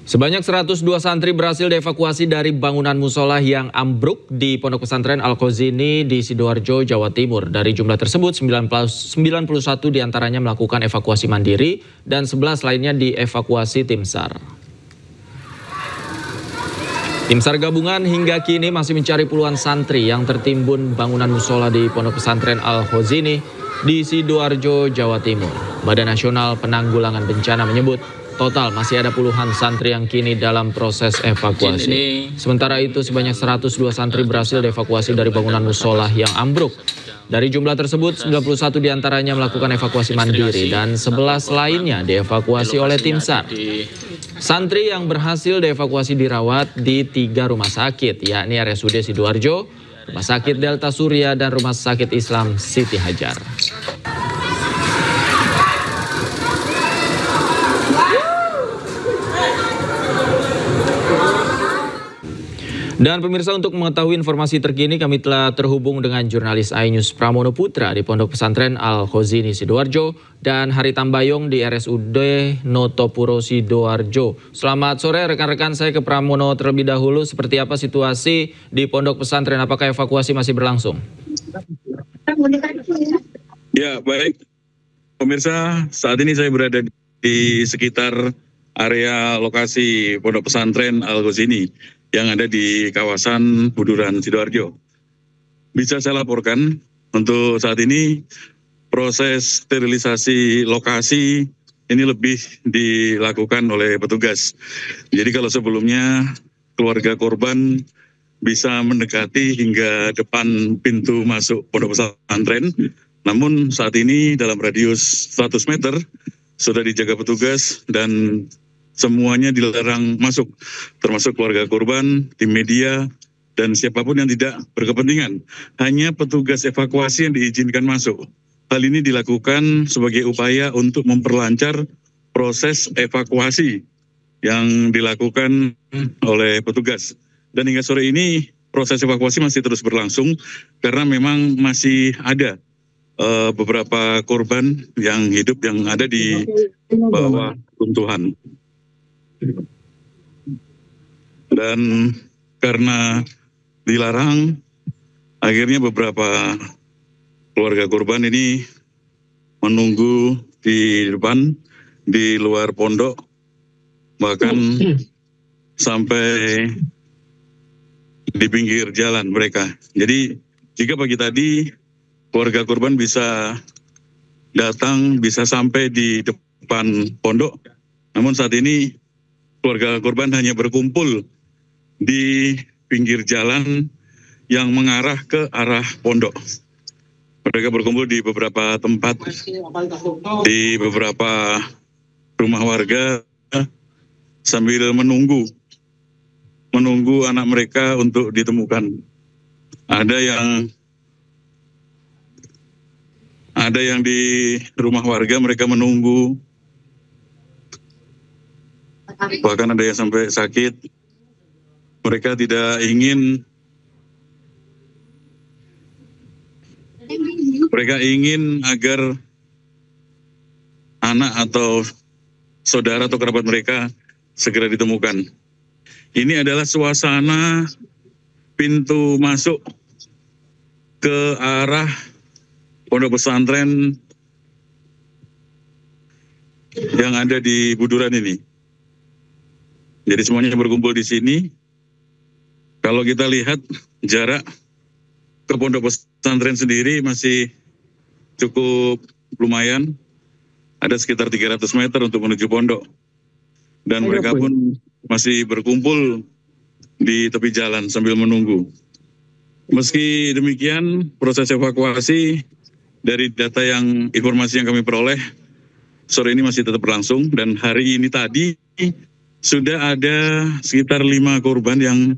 Sebanyak 102 santri berhasil dievakuasi dari bangunan musola yang ambruk di Pondok Pesantren Al-Khozini di Sidoarjo, Jawa Timur. Dari jumlah tersebut, 91 diantaranya melakukan evakuasi mandiri dan 11 lainnya dievakuasi tim SAR. Tim SAR gabungan hingga kini masih mencari puluhan santri yang tertimbun bangunan musola di Pondok Pesantren Al-Khozini di Sidoarjo, Jawa Timur. Badan Nasional Penanggulangan Bencana menyebut total masih ada puluhan santri yang kini dalam proses evakuasi. Sementara itu sebanyak 102 santri berhasil dievakuasi dari bangunan musola yang ambruk. Dari jumlah tersebut 91 diantaranya melakukan evakuasi mandiri dan 11 lainnya dievakuasi oleh tim SAR. Santri yang berhasil dievakuasi dirawat di 3 rumah sakit, yakni RSUD Sidoarjo, Rumah Sakit Delta Surya, dan Rumah Sakit Islam Siti Hajar. Dan pemirsa, untuk mengetahui informasi terkini kami telah terhubung dengan jurnalis iNews Pramono Putra di Pondok Pesantren Al-Khozini Sidoarjo dan Hari Tambayong di RSUD Notopuro Sidoarjo. Selamat sore rekan-rekan, saya ke Pramono terlebih dahulu. Seperti apa situasi di Pondok Pesantren? Apakah evakuasi masih berlangsung? Ya, baik. Pemirsa, saat ini saya berada di sekitar area lokasi Pondok Pesantren Al-Khozini yang ada di kawasan Buduran Sidoarjo. Bisa saya laporkan untuk saat ini proses sterilisasi lokasi ini lebih dilakukan oleh petugas. Jadi kalau sebelumnya keluarga korban bisa mendekati hingga depan pintu masuk pondok pesantren, namun saat ini dalam radius 100 meter sudah dijaga petugas dan semuanya dilarang masuk, termasuk keluarga korban, tim media, dan siapapun yang tidak berkepentingan. Hanya petugas evakuasi yang diizinkan masuk. Hal ini dilakukan sebagai upaya untuk memperlancar proses evakuasi yang dilakukan oleh petugas. Dan hingga sore ini proses evakuasi masih terus berlangsung karena memang masih ada beberapa korban yang hidup yang ada di bawah runtuhan. Dan karena dilarang, akhirnya beberapa keluarga korban ini menunggu di depan, di luar pondok, bahkan sampai di pinggir jalan mereka. Jadi jika pagi tadi keluarga korban bisa datang, bisa sampai di depan pondok, namun saat ini keluarga korban hanya berkumpul di pinggir jalan yang mengarah ke arah pondok. Mereka berkumpul di beberapa tempat, di beberapa rumah warga sambil menunggu anak mereka untuk ditemukan. Ada yang di rumah warga mereka menunggu, bahkan ada yang sampai sakit. Mereka tidak ingin, agar anak atau saudara atau kerabat mereka segera ditemukan. Ini adalah suasana pintu masuk ke arah pondok pesantren yang ada di Buduran ini. Jadi semuanya berkumpul di sini. Kalau kita lihat jarak ke pondok pesantren sendiri masih cukup lumayan. Ada sekitar 300 meter untuk menuju pondok. Dan mereka pun masih berkumpul di tepi jalan sambil menunggu. Meski demikian, proses evakuasi dari data informasi yang kami peroleh, sore ini masih tetap berlangsung. Dan hari ini tadi sudah ada sekitar 5 korban yang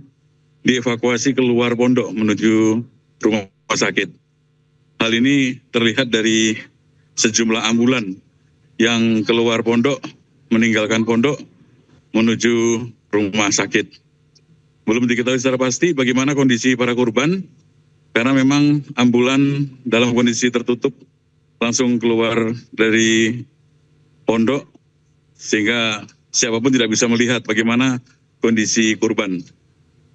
dievakuasi keluar pondok menuju rumah sakit. Hal ini terlihat dari sejumlah ambulan yang keluar pondok, meninggalkan pondok, menuju rumah sakit. Belum diketahui secara pasti bagaimana kondisi para korban, karena memang ambulan dalam kondisi tertutup langsung keluar dari pondok, sehingga siapapun tidak bisa melihat bagaimana kondisi korban.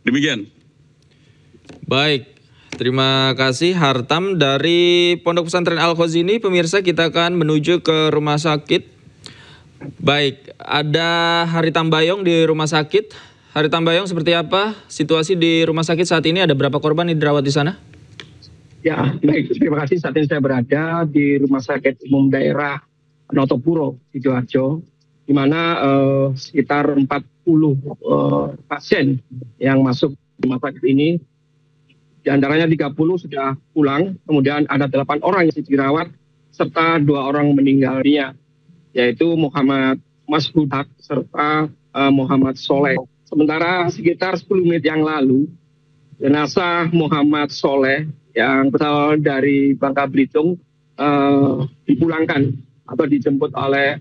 Demikian. Baik, terima kasih Hartam dari Pondok Pesantren Al-Khozini. Pemirsa, kita akan menuju ke rumah sakit. Baik, ada Hari Tambayong di rumah sakit. Hari Tambayong, seperti apa situasi di rumah sakit saat ini? Ada berapa korban yang dirawat di sana? Ya, baik. Terima kasih. Saat ini saya berada di Rumah Sakit Umum Daerah Notopuro, Sidoarjo, di mana sekitar 40 pasien yang masuk rumah sakit ini. Di antaranya 30 sudah pulang, kemudian ada 8 orang yang dirawat, serta 2 orang meninggal dunia, yaitu Muhammad Mashudak serta Muhammad Soleh. Sementara sekitar 10 menit yang lalu, jenazah Muhammad Soleh yang berasal dari Bangka Belitung dipulangkan atau dijemput oleh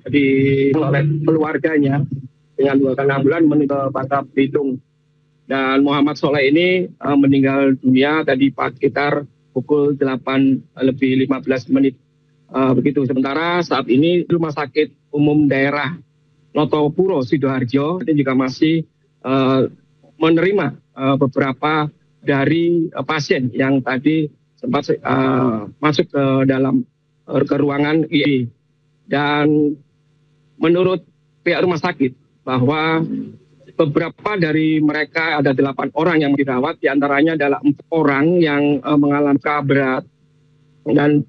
keluarganya dengan menggunakan ambulans menuju ke Bangka Belitung. Dan Muhammad Soleh ini meninggal dunia tadi sekitar pukul 8:15 begitu. Sementara saat ini Rumah Sakit Umum Daerah Notopuro, Sidoarjo ini juga masih menerima beberapa dari pasien yang tadi sempat masuk ke dalam ke ruangan IGD. Dan menurut pihak rumah sakit bahwa beberapa dari mereka ada 8 orang yang dirawat, diantaranya adalah 4 orang yang mengalami luka berat dan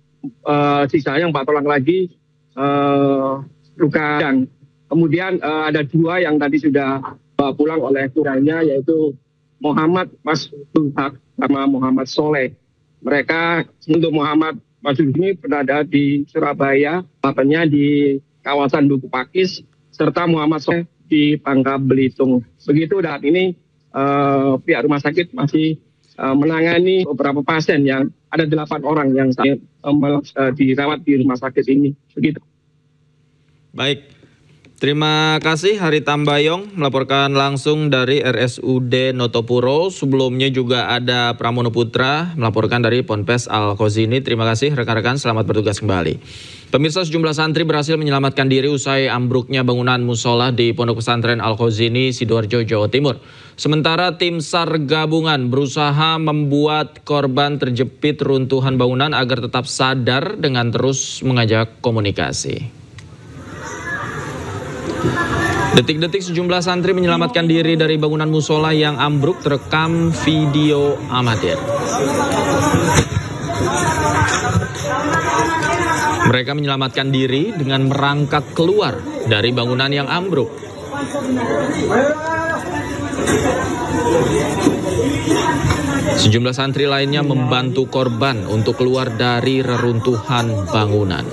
sisanya 4 orang lagi luka sedang. Kemudian ada 2 yang tadi sudah pulang oleh keluarganya, yaitu Muhammad Mashudak sama Muhammad Soleh. Mereka untuk Muhammad Mashudak ini berada di Surabaya, bapaknya di kawasan Duku Pakis, serta Muhammad Soleh di Bangka Belitung. Begitu, dan ini pihak rumah sakit masih menangani beberapa pasien yang ada 8 orang yang dirawat di rumah sakit ini. Begitu. Baik, terima kasih Hari Tambayong melaporkan langsung dari RSUD Notopuro. Sebelumnya juga ada Pramono Putra melaporkan dari Ponpes Al-Khozini. Terima kasih rekan-rekan, selamat bertugas kembali. Pemirsa, sejumlah santri berhasil menyelamatkan diri usai ambruknya bangunan musola di Pondok Pesantren Al-Khozini, Sidoarjo, Jawa Timur. Sementara tim SAR gabungan berusaha membuat korban terjepit runtuhan bangunan agar tetap sadar dengan terus mengajak komunikasi. Detik-detik sejumlah santri menyelamatkan diri dari bangunan musola yang ambruk terekam video amatir. Mereka menyelamatkan diri dengan merangkak keluar dari bangunan yang ambruk. Sejumlah santri lainnya membantu korban untuk keluar dari reruntuhan bangunan.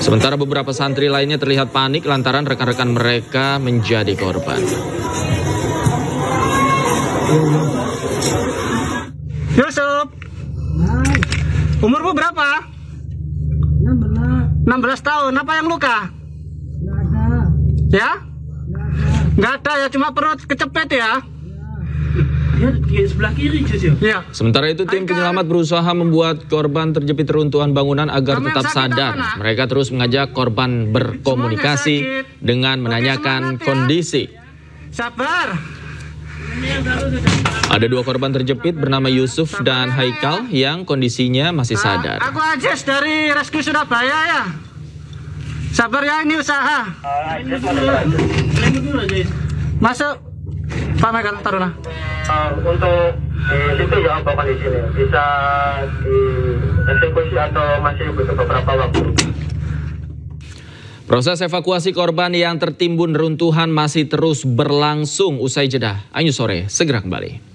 Sementara beberapa santri lainnya terlihat panik lantaran rekan-rekan mereka menjadi korban. Yusuf, umurmu berapa? 16 tahun. Apa yang luka? Nggak ada. Ya? Nggak ada ya, cuma perut kecepet ya? Dia di sebelah kiri, Jus. Iya. Sementara itu tim penyelamat berusaha membuat korban terjepit runtuhan bangunan agar tetap sadar. Mereka terus mengajak korban berkomunikasi dengan menanyakan kondisi. Sabar. Ada 2 korban terjepit bernama Yusuf dan Haikal yang kondisinya masih sadar. Aku Ajis dari Rescue Surabaya ya. Sabar ya, ini usaha. Masuk. Pak Michael, taruhlah. Untuk di situ ya apa kondisinya? Bisa dieksekusi atau masih butuh beberapa waktu? Proses evakuasi korban yang tertimbun runtuhan masih terus berlangsung. Usai jeda, Ayu Sore segera kembali.